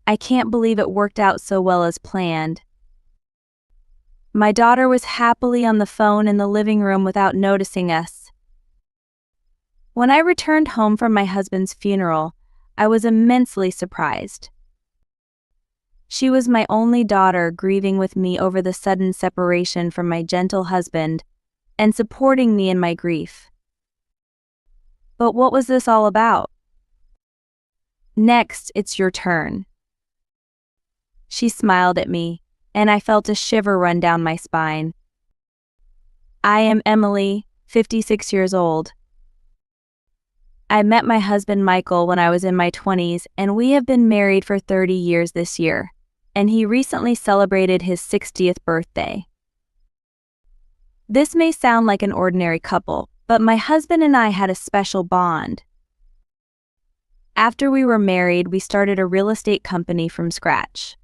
I can't believe it worked out so well as planned." My daughter was happily on the phone in the living room without noticing us. When I returned home from my husband's funeral, I was immensely surprised. She was my only daughter, grieving with me over the sudden separation from my gentle husband and supporting me in my grief. But what was this all about? "Next, it's your turn." She smiled at me, and I felt a shiver run down my spine. "I am Emily, 56 years old. I met my husband Michael when I was in my 20s, and we have been married for 30 years this year, and he recently celebrated his 60th birthday. This may sound like an ordinary couple, but my husband and I had a special bond. After we were married, we started a real estate company from scratch.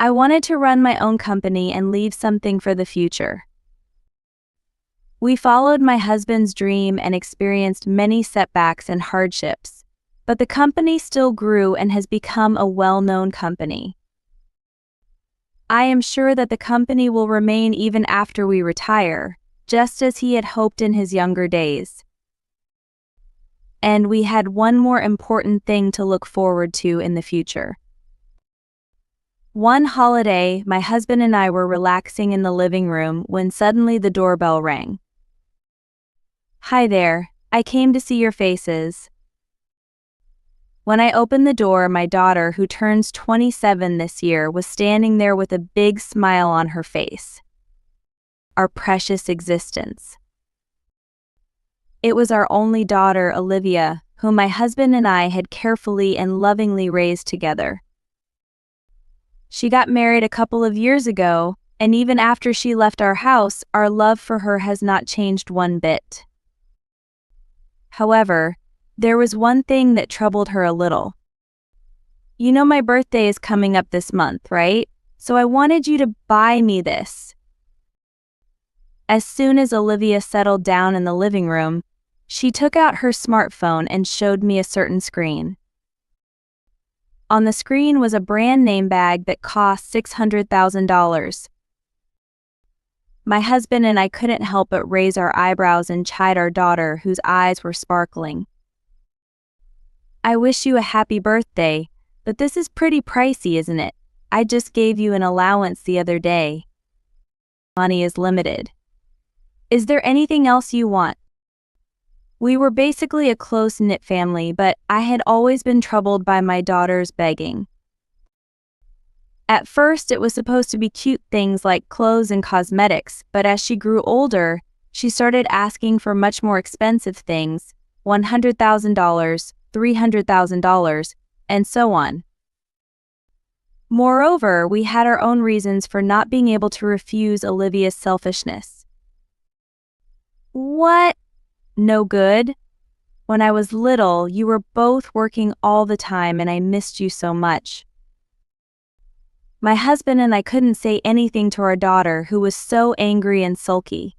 I wanted to run my own company and leave something for the future. We followed my husband's dream and experienced many setbacks and hardships, but the company still grew and has become a well-known company. I am sure that the company will remain even after we retire, just as he had hoped in his younger days. And we had one more important thing to look forward to in the future. One holiday, my husband and I were relaxing in the living room when suddenly the doorbell rang. "Hi there, I came to see your faces." When I opened the door, my daughter, who turns 27 this year, was standing there with a big smile on her face. Our precious existence. It was our only daughter, Olivia, whom my husband and I had carefully and lovingly raised together. She got married a couple of years ago, and even after she left our house, our love for her has not changed one bit. However, there was one thing that troubled her a little. "You know my birthday is coming up this month, right? So I wanted you to buy me this." As soon as Olivia settled down in the living room, she took out her smartphone and showed me a certain screen. On the screen was a brand name bag that cost $600,000. My husband and I couldn't help but raise our eyebrows and chide our daughter, whose eyes were sparkling. "I wish you a happy birthday, but this is pretty pricey, isn't it? I just gave you an allowance the other day. Money is limited. Is there anything else you want?" We were basically a close-knit family, but I had always been troubled by my daughter's begging. At first, it was supposed to be cute things like clothes and cosmetics, but as she grew older, she started asking for much more expensive things, $100,000, $300,000, and so on. Moreover, we had our own reasons for not being able to refuse Olivia's selfishness. "What? No good? When I was little, you were both working all the time and I missed you so much." My husband and I couldn't say anything to our daughter, who was so angry and sulky.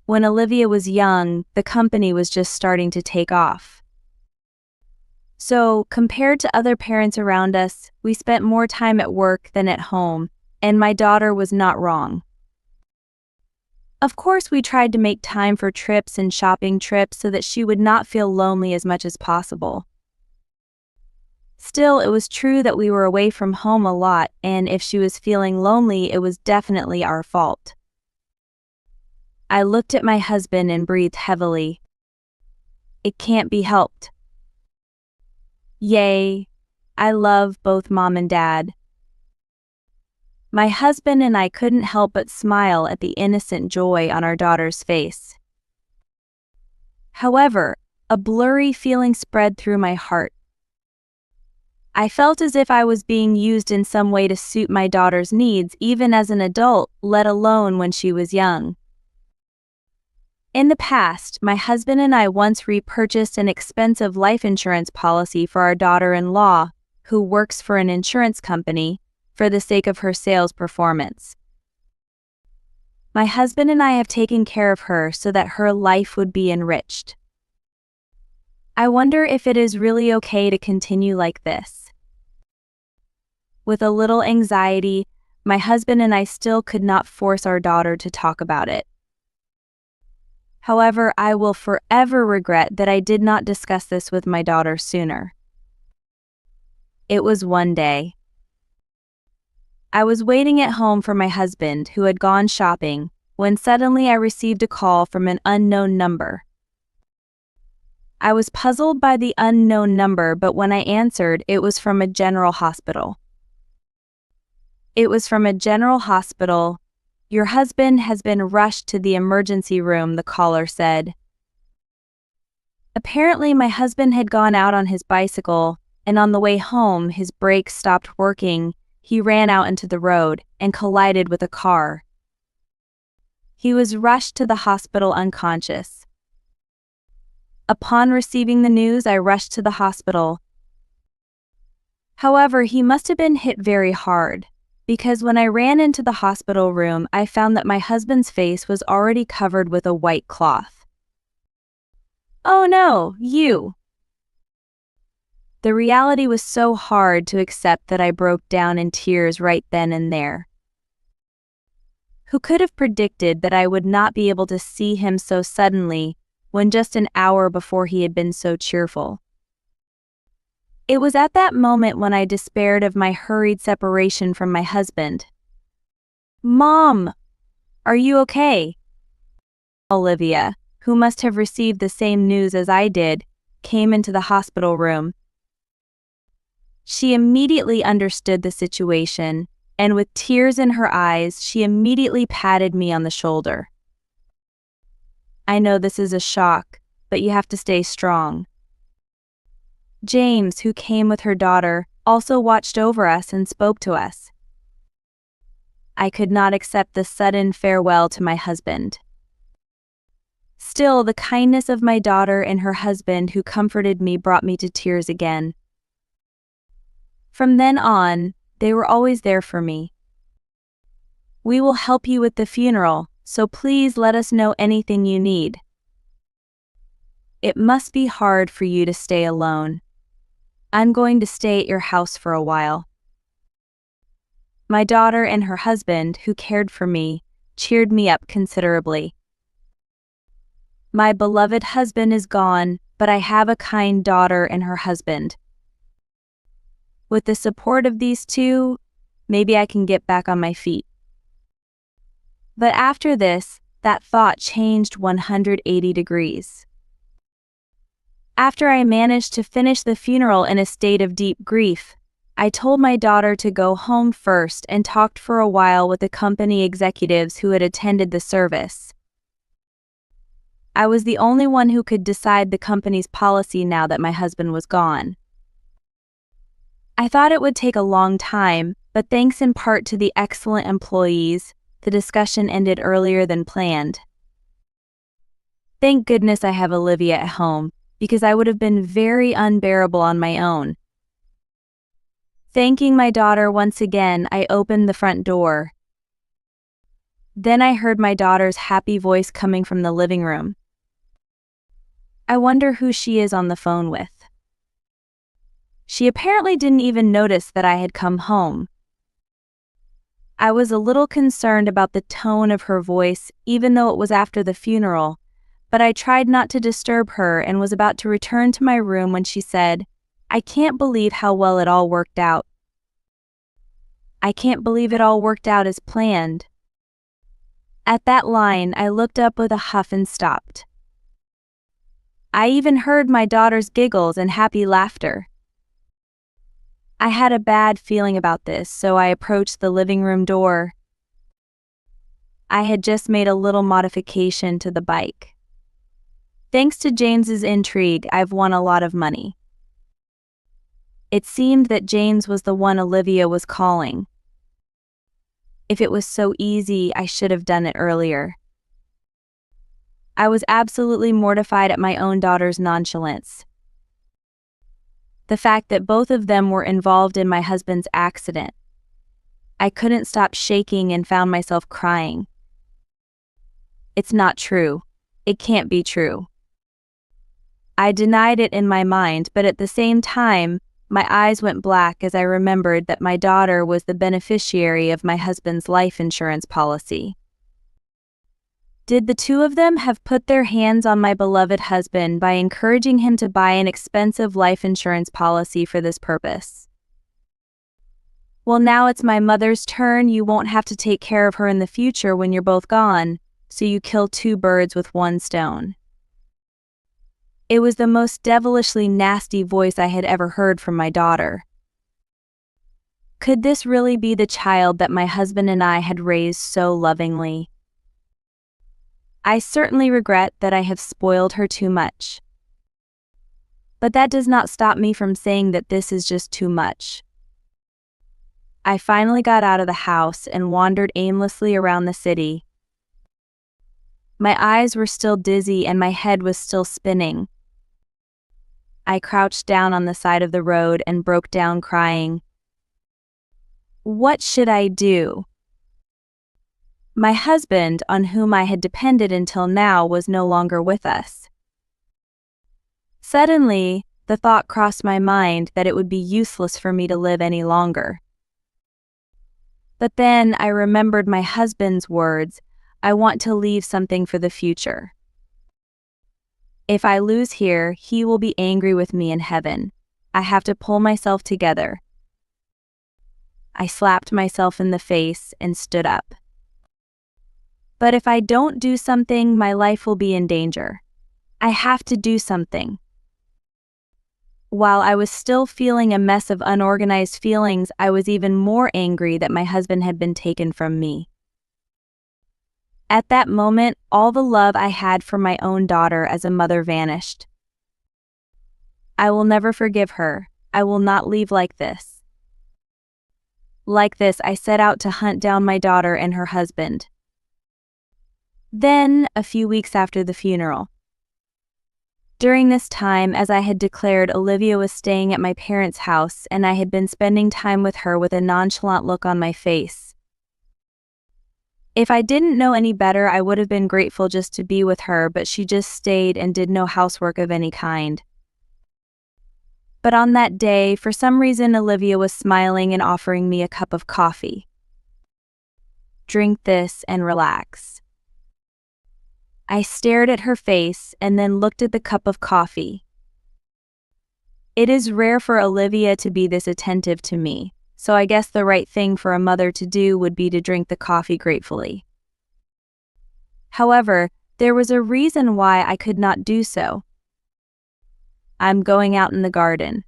When Olivia was young, the company was just starting to take off. So, compared to other parents around us, we spent more time at work than at home, and my daughter was not wrong. Of course, we tried to make time for trips and shopping trips so that she would not feel lonely as much as possible. Still, it was true that we were away from home a lot, and if she was feeling lonely, it was definitely our fault. I looked at my husband and breathed heavily. It can't be helped. Yay, I love both Mom and Dad. My husband and I couldn't help but smile at the innocent joy on our daughter's face. However, a blurry feeling spread through my heart. I felt as if I was being used in some way to suit my daughter's needs, even as an adult, let alone when she was young. In the past, my husband and I once repurchased an expensive life insurance policy for our daughter-in-law, who works for an insurance company, for the sake of her sales performance. My husband and I have taken care of her so that her life would be enriched. I wonder if it is really okay to continue like this. With a little anxiety, my husband and I still could not force our daughter to talk about it. However, I will forever regret that I did not discuss this with my daughter sooner. It was one day. I was waiting at home for my husband, who had gone shopping, when suddenly I received a call from an unknown number. I was puzzled by the unknown number, but when I answered, it was from a general hospital. It was from a general hospital. "Your husband has been rushed to the emergency room," the caller said. Apparently, my husband had gone out on his bicycle, and on the way home, his brakes stopped working. He ran out into the road and collided with a car. He was rushed to the hospital unconscious. Upon receiving the news, I rushed to the hospital. However, he must have been hit very hard, because when I ran into the hospital room, I found that my husband's face was already covered with a white cloth. "Oh no, you!" The reality was so hard to accept that I broke down in tears right then and there. Who could have predicted that I would not be able to see him so suddenly, when just an hour before he had been so cheerful? It was at that moment when I despaired of my hurried separation from my husband. "Mom, are you okay?" Olivia, who must have received the same news as I did, came into the hospital room. She immediately understood the situation, and with tears in her eyes, she immediately patted me on the shoulder. "I know this is a shock, but you have to stay strong." James, who came with her daughter, also watched over us and spoke to us. I could not accept the sudden farewell to my husband. Still, the kindness of my daughter and her husband who comforted me brought me to tears again. From then on, they were always there for me. "We will help you with the funeral, so please let us know anything you need. It must be hard for you to stay alone. I'm going to stay at your house for a while." My daughter and her husband, who cared for me, cheered me up considerably. My beloved husband is gone, but I have a kind daughter and her husband. With the support of these two, maybe I can get back on my feet. But after this, that thought changed 180 degrees. After I managed to finish the funeral in a state of deep grief, I told my daughter to go home first and talked for a while with the company executives who had attended the service. I was the only one who could decide the company's policy now that my husband was gone. I thought it would take a long time, but thanks in part to the excellent employees, the discussion ended earlier than planned. Thank goodness I have Olivia at home, because I would have been very unbearable on my own. Thanking my daughter once again, I opened the front door. Then I heard my daughter's happy voice coming from the living room. I wonder who she is on the phone with. She apparently didn't even notice that I had come home. I was a little concerned about the tone of her voice, even though it was after the funeral, but I tried not to disturb her and was about to return to my room when she said, "I can't believe how well it all worked out." I can't believe it all worked out as planned. At that line, I looked up with a huff and stopped. I even heard my daughter's giggles and happy laughter. I had a bad feeling about this, so I approached the living room door. I had just made a little modification to the bike. Thanks to James's intrigue, I've won a lot of money. It seemed that James was the one Olivia was calling. If it was so easy, I should have done it earlier. I was absolutely mortified at my own daughter's nonchalance. The fact that both of them were involved in my husband's accident. I couldn't stop shaking and found myself crying. It's not true. It can't be true. I denied it in my mind, but at the same time, my eyes went black as I remembered that my daughter was the beneficiary of my husband's life insurance policy. Did the two of them have put their hands on my beloved husband by encouraging him to buy an expensive life insurance policy for this purpose? Well, now it's my mother's turn. You won't have to take care of her in the future when you're both gone, so you kill two birds with one stone. It was the most devilishly nasty voice I had ever heard from my daughter. Could this really be the child that my husband and I had raised so lovingly? I certainly regret that I have spoiled her too much. But that does not stop me from saying that this is just too much. I finally got out of the house and wandered aimlessly around the city. My eyes were still dizzy and my head was still spinning. I crouched down on the side of the road and broke down crying. What should I do? My husband, on whom I had depended until now, was no longer with us. Suddenly, the thought crossed my mind that it would be useless for me to live any longer. But then I remembered my husband's words, I want to leave something for the future. If I lose here, he will be angry with me in heaven. I have to pull myself together. I slapped myself in the face and stood up. But if I don't do something, my life will be in danger. I have to do something. While I was still feeling a mess of unorganized feelings, I was even more angry that my husband had been taken from me. At that moment, all the love I had for my own daughter as a mother vanished. I will never forgive her. I will not leave like this. Like this, I set out to hunt down my daughter and her husband. Then, a few weeks after the funeral. During this time, as I had declared, Olivia was staying at my parents' house and I had been spending time with her with a nonchalant look on my face. If I didn't know any better, I would have been grateful just to be with her, but she just stayed and did no housework of any kind. But on that day, for some reason, Olivia was smiling and offering me a cup of coffee. Drink this and relax. I stared at her face and then looked at the cup of coffee. It is rare for Olivia to be this attentive to me, so I guess the right thing for a mother to do would be to drink the coffee gratefully. However, there was a reason why I could not do so. I'm going out in the garden.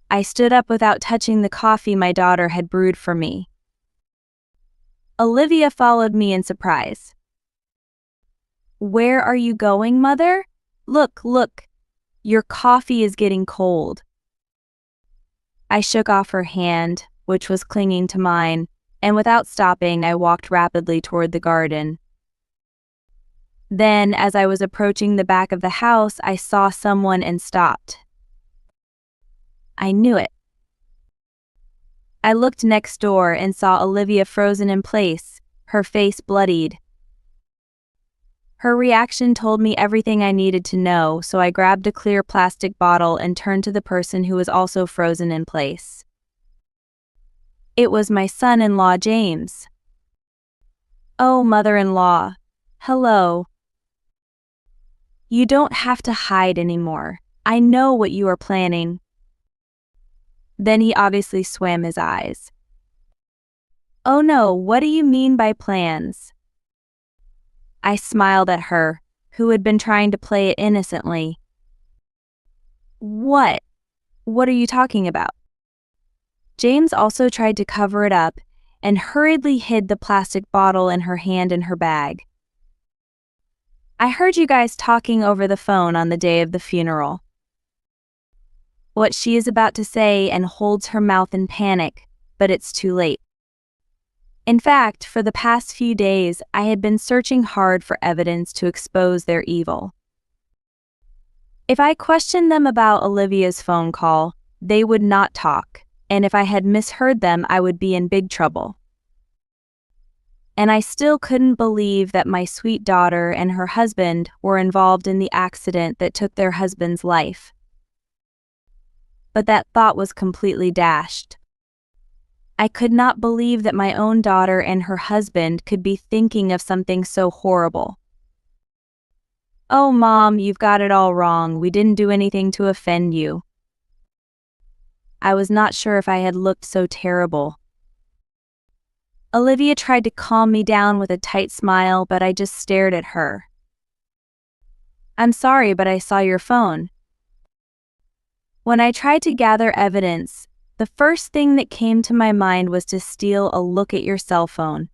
I stood up without touching the coffee my daughter had brewed for me. Olivia followed me in surprise. Where are you going, Mother? Look, your coffee is getting cold. I shook off her hand, which was clinging to mine, and without stopping, I walked rapidly toward the garden. Then, as I was approaching the back of the house, I saw someone and stopped. I knew it. I looked next door and saw Olivia frozen in place, her face bloodied. Her reaction told me everything I needed to know, so I grabbed a clear plastic bottle and turned to the person who was also frozen in place. It was my son-in-law, James. Oh, mother-in-law. Hello. You don't have to hide anymore. I know what you are planning. Then he obviously swam his eyes. Oh no, what do you mean by plans? I smiled at her, who had been trying to play it innocently. What? What are you talking about? James also tried to cover it up and hurriedly hid the plastic bottle in her hand in her bag. I heard you guys talking over the phone on the day of the funeral. What she is about to say and holds her mouth in panic, but it's too late. In fact, for the past few days, I had been searching hard for evidence to expose their evil. If I questioned them about Olivia's phone call, they would not talk, and if I had misheard them, I would be in big trouble. and I still couldn't believe that my sweet daughter and her husband were involved in the accident that took their husband's life. But that thought was completely dashed. I could not believe that my own daughter and her husband could be thinking of something so horrible. "Oh, Mom, you've got it all wrong. We didn't do anything to offend you." I was not sure if I had looked so terrible. Olivia tried to calm me down with a tight smile, but I just stared at her. "I'm sorry, but I saw your phone." When I tried to gather evidence, the first thing that came to my mind was to steal a look at your cell phone.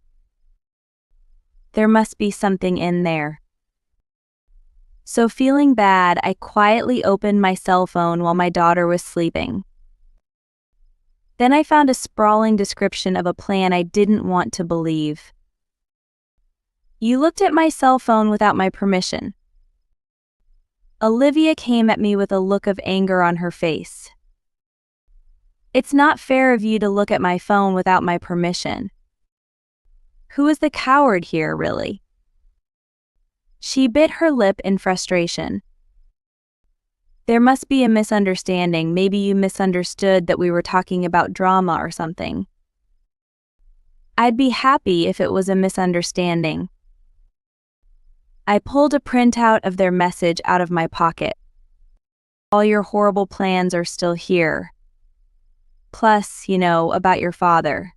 There must be something in there. So feeling bad, I quietly opened my cell phone while my daughter was sleeping. Then I found a sprawling description of a plan I didn't want to believe. "You looked at my cell phone without my permission." Olivia came at me with a look of anger on her face. "It's not fair of you to look at my phone without my permission. Who is the coward here, really?" She bit her lip in frustration. "There must be a misunderstanding. Maybe you misunderstood that we were talking about drama or something." "I'd be happy if it was a misunderstanding." I pulled a printout of their message out of my pocket. "All your horrible plans are still here. Plus, about your father."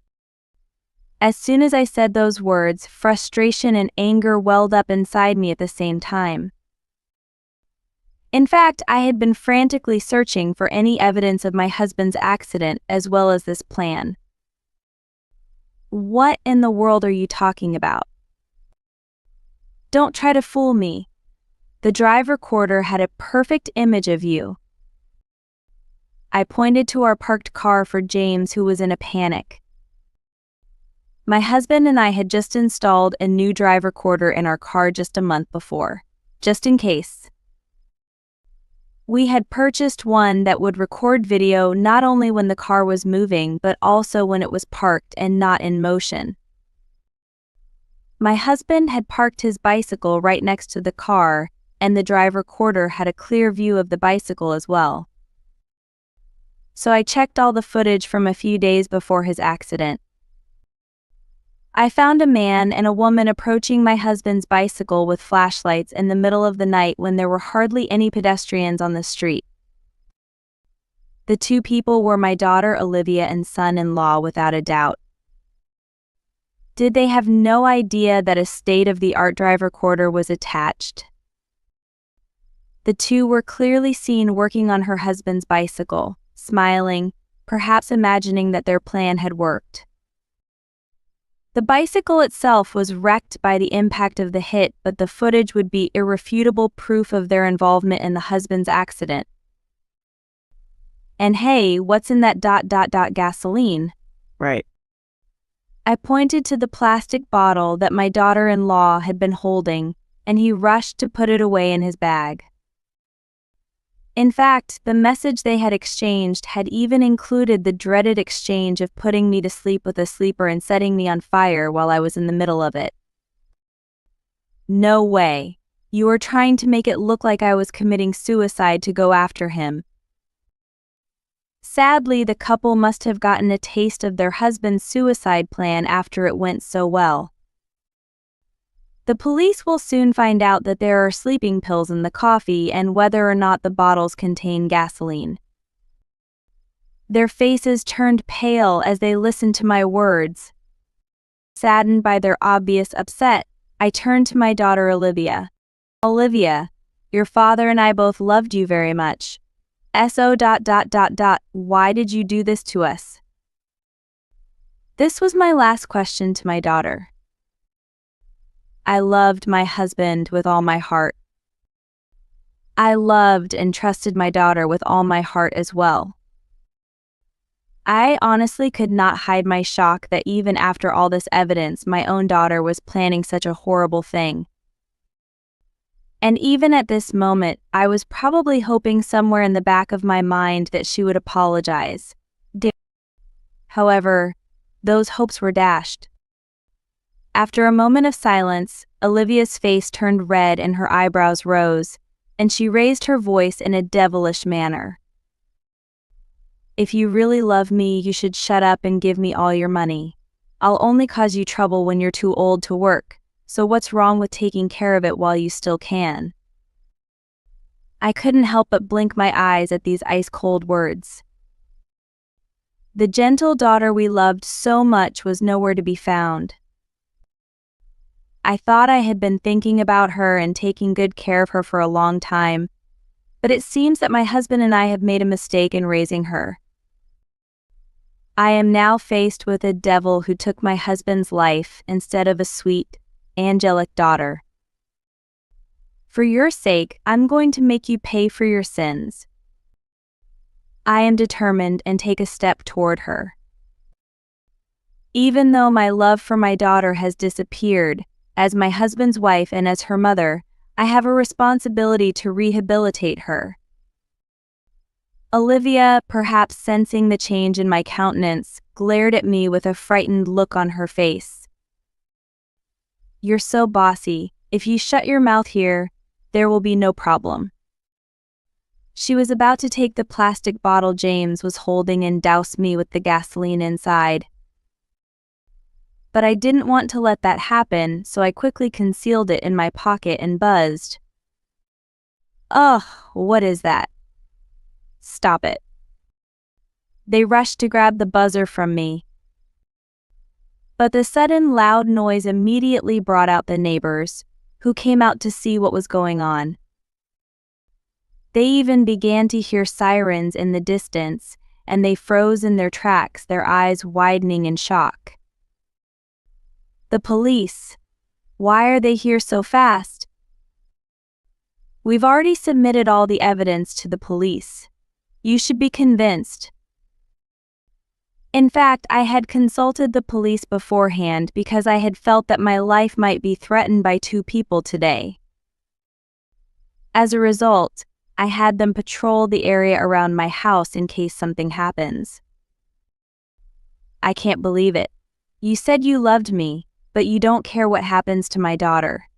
As soon as I said those words, frustration and anger welled up inside me at the same time. In fact, I had been frantically searching for any evidence of my husband's accident as well as this plan. "What in the world are you talking about? Don't try to fool me. The drive recorder had a perfect image of you." I pointed to our parked car for James, who was in a panic. My husband and I had just installed a new drive recorder in our car just a month before, just in case. We had purchased one that would record video not only when the car was moving but also when it was parked and not in motion. My husband had parked his bicycle right next to the car, and the drive recorder had a clear view of the bicycle as well. So I checked all the footage from a few days before his accident. I found a man and a woman approaching my husband's bicycle with flashlights in the middle of the night when there were hardly any pedestrians on the street. The two people were my daughter Olivia and son-in-law without a doubt. Did they have no idea that a state-of-the-art drive recorder was attached? The two were clearly seen working on her husband's bicycle, smiling, perhaps imagining that their plan had worked. The bicycle itself was wrecked by the impact of the hit, but the footage would be irrefutable proof of their involvement in the husband's accident. And hey, what's in that ... gasoline? Right. I pointed to the plastic bottle that my daughter-in-law had been holding, and he rushed to put it away in his bag. In fact, the message they had exchanged had even included the dreaded exchange of putting me to sleep with a sleeper and setting me on fire while I was in the middle of it. "No way. You were trying to make it look like I was committing suicide to go after him." Sadly, the couple must have gotten a taste of their husband's suicide plan after it went so well. The police will soon find out that there are sleeping pills in the coffee and whether or not the bottles contain gasoline. Their faces turned pale as they listened to my words. Saddened by their obvious upset, I turned to my daughter Olivia. "Olivia, your father and I both loved you very much. Why did you do this to us?" This was my last question to my daughter. I loved my husband with all my heart. I loved and trusted my daughter with all my heart as well. I honestly could not hide my shock that even after all this evidence, my own daughter was planning such a horrible thing. And even at this moment, I was probably hoping somewhere in the back of my mind that she would apologize. However, those hopes were dashed. After a moment of silence, Olivia's face turned red and her eyebrows rose, and she raised her voice in a devilish manner. "If you really love me, you should shut up and give me all your money. I'll only cause you trouble when you're too old to work, so what's wrong with taking care of it while you still can?" I couldn't help but blink my eyes at these ice-cold words. The gentle daughter we loved so much was nowhere to be found. I thought I had been thinking about her and taking good care of her for a long time, but it seems that my husband and I have made a mistake in raising her. I am now faced with a devil who took my husband's life instead of a sweet, angelic daughter. For your sake, I'm going to make you pay for your sins. I am determined and take a step toward her. Even though my love for my daughter has disappeared, as my husband's wife and as her mother, I have a responsibility to rehabilitate her. Olivia, perhaps sensing the change in my countenance, glared at me with a frightened look on her face. "You're so bossy. If you shut your mouth here, there will be no problem." She was about to take the plastic bottle James was holding and douse me with the gasoline inside. But I didn't want to let that happen, so I quickly concealed it in my pocket and buzzed. "Ugh, what is that? Stop it." They rushed to grab the buzzer from me. But the sudden loud noise immediately brought out the neighbors, who came out to see what was going on. They even began to hear sirens in the distance, and they froze in their tracks, their eyes widening in shock. "The police. Why are they here so fast?" "We've already submitted all the evidence to the police. You should be convinced." In fact, I had consulted the police beforehand because I had felt that my life might be threatened by two people today. As a result, I had them patrol the area around my house in case something happens. "I can't believe it. You said you loved me, but you don't care what happens to my daughter."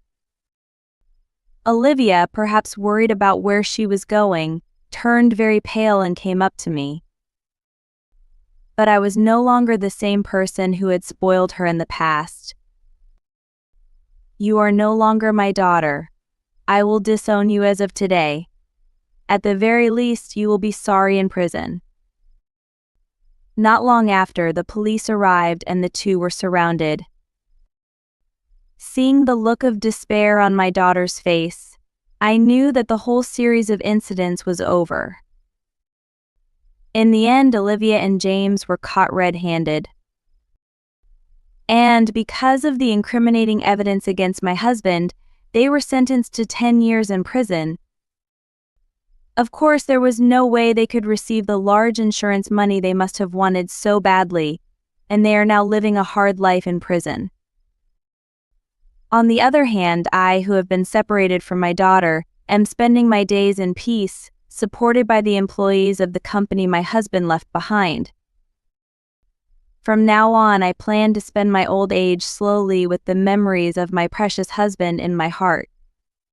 Olivia, perhaps worried about where she was going, turned very pale and came up to me. But I was no longer the same person who had spoiled her in the past. "You are no longer my daughter. I will disown you as of today. At the very least, you will be sorry in prison." Not long after, the police arrived and the two were surrounded. Seeing the look of despair on my daughter's face, I knew that the whole series of incidents was over. In the end, Olivia and James were caught red-handed. And because of the incriminating evidence against my husband, they were sentenced to 10 years in prison. Of course, there was no way they could receive the large insurance money they must have wanted so badly, and they are now living a hard life in prison. On the other hand, I, who have been separated from my daughter, am spending my days in peace, supported by the employees of the company my husband left behind. From now on, I plan to spend my old age slowly with the memories of my precious husband in my heart.